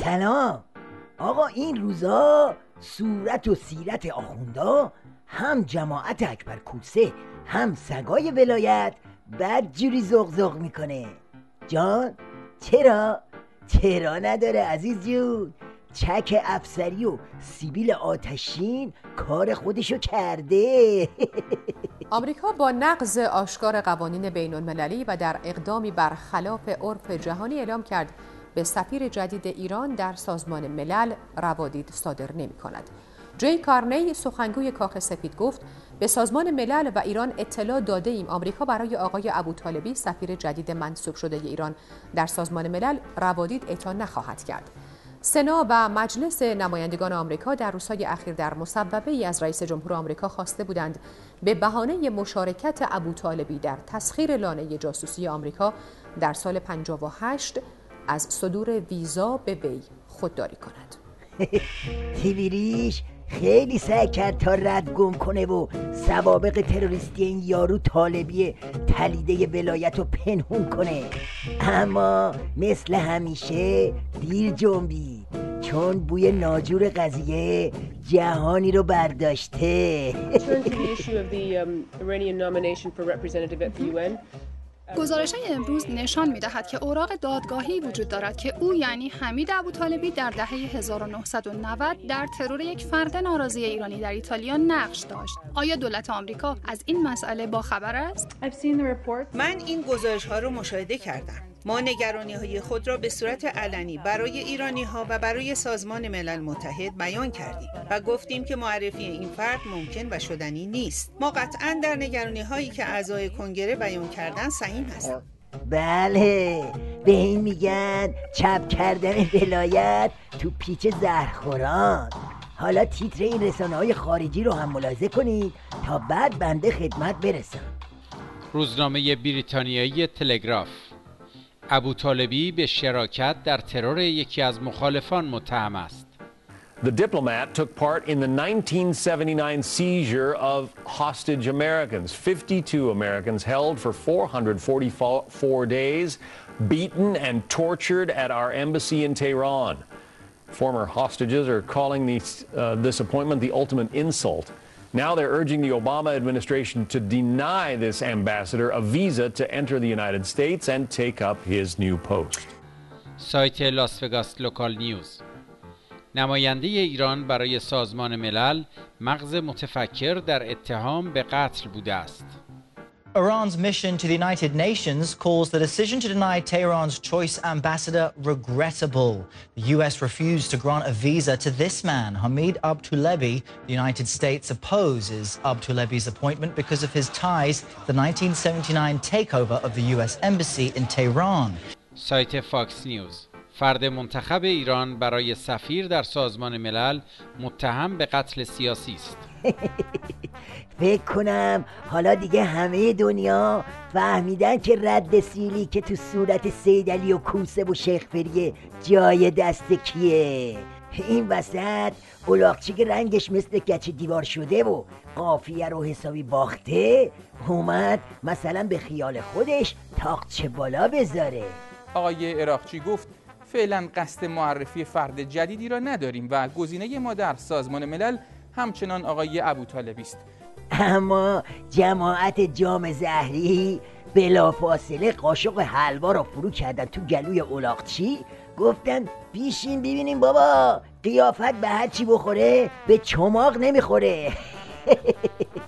سلام آقا. این روزا صورت و سیرت آخوندا هم جماعت اکبر کوسه هم سگای ولایت بدجوری زغزغ میکنه. جان چرا نداره عزیز جون. چک افسری و سیبیل آتشین کار خودشو کرده. آمریکا با نقض آشکار قوانین بین المللی و در اقدامی برخلاف عرف جهانی اعلام کرد به سفیر جدید ایران در سازمان ملل روادید صادر نمی کند. جی کارنی سخنگوی کاخ سفید گفت به سازمان ملل و ایران اطلاع داده ایم آمریکا برای آقای ابوطالبی سفیر جدید منصوب شده ایران در سازمان ملل روادید اعطا نخواهد کرد. سنا و مجلس نمایندگان آمریکا در روزهای اخیر در مصوبه‌ای از رئیس جمهور آمریکا خواسته بودند به بهانه مشارکت ابوطالبی در تسخیر لانه جاسوسی آمریکا در سال 58 از صدور ویزا به وی خودداری کند. تیویریش خیلی سعی کرد تا رد گم کنه و سوابق تروریستی این یارو طالبی تلیده ولایت رو پنهون کنه، اما مثل همیشه دیر جنبید، چون بوی ناجور قضیه جهانی رو برداشته. گزارش‌های امروز نشان می‌دهد که اوراق دادگاهی وجود دارد که او یعنی حمید ابوطالبی در دهه 1990 در ترور یک فرد ناراضی ایرانی در ایتالیا نقش داشت. آیا دولت آمریکا از این مسئله باخبر است؟ من این گزارش‌ها رو مشاهده کردم. ما نگرانی‌های خود را به صورت علنی برای ایرانی‌ها و برای سازمان ملل متحد بیان کردیم و گفتیم که معرفی این فرد ممکن و شدنی نیست. ما قطعاً در نگرانی‌هایی که اعضای کنگره بیان کردن سهیم هستیم. بله، به این میگن چپ کردن ولایت تو پیچ زهرخوران. حالا تیتر این رسانه‌های خارجی رو هم ملاحظه کنید تا بعد بنده خدمت برسم. روزنامه بریتانیایی تلگراف: ابوطالبی به شراکت در ترور یکی از مخالفان متهم است. The diplomat took part in the 1979 seizure of hostage Americans. 52 Americans held for 444 days, beaten and tortured at our embassy in Tehran. Former hostages are calling this appointment the ultimate insult. Now they're urging the Obama administration to deny this ambassador a visa to enter the United States and take up his new post. سایت لاس وگاس لوکال نیوز: نماینده ایران برای سازمان ملل مغز متفکر در اتهام به قتل بوده است. Iran's mission to the United Nations calls the decision to deny Tehran's choice ambassador regrettable. The US refused to grant a visa to this man, Hamid Aboutaleb. The United States opposes Aboutaleb's appointment because of his ties to the 1979 takeover of the US embassy in Tehran. سایت فاکس نیوز: فرد منتخب ایران برای سفیر در سازمان ملل متهم به قتل سیاسی است. فکر کنم حالا دیگه همه دنیا فهمیدن که رد سیلی که تو صورت سیدعلی و کوسه و شیخ فریه جای دست کیه. این وسط الاغچی که رنگش مثل گچ دیوار شده و قافیه رو حسابی باخته اومد مثلا به خیال خودش تاقچه بالا بذاره. آقای عراقچی گفت فعلا قصد معرفی فرد جدیدی را نداریم و گزینه ما در سازمان ملل همچنان آقای ابوطالبی است. اما جماعت جام زهری بلافاصله قاشق حلوا را فرو کردن تو گلوی الاغچی، گفتن بیشین ببینیم بابا قیافت به هر چی بخوره به چماق نمیخوره.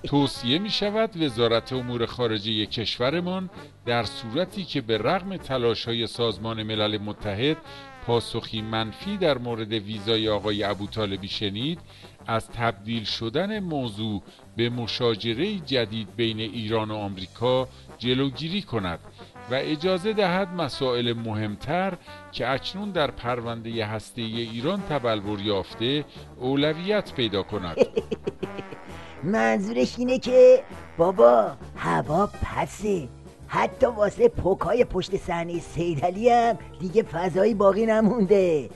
توصیه می شود وزارت امور خارجه کشورمان در صورتی که به رغم تلاش‌های سازمان ملل متحد پاسخی منفی در مورد ویزای آقای ابوطالبی شنید، از تبدیل شدن موضوع به مشاجره جدید بین ایران و آمریکا جلوگیری کند و اجازه دهد مسائل مهمتر که اکنون در پرونده هسته‌ای ایران تبلور یافته اولویت پیدا کند. منظورش اینه که بابا هوا پسه، حتی واسه پوکای پشت صحنه سیدعلی هم دیگه فضایی باقی نمونده.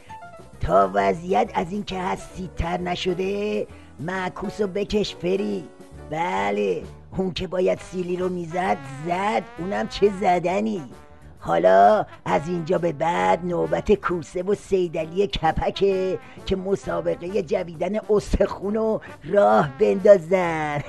تا وضعیت از این که حسی‌تر نشده معکوس و بکش فری. بله اون که باید سیلی رو میزد زد، اونم چه زدنی. حالا از اینجا به بعد نوبت کوسه و صیدلی کپکه که مسابقه جویدن استخون و راه بندازن.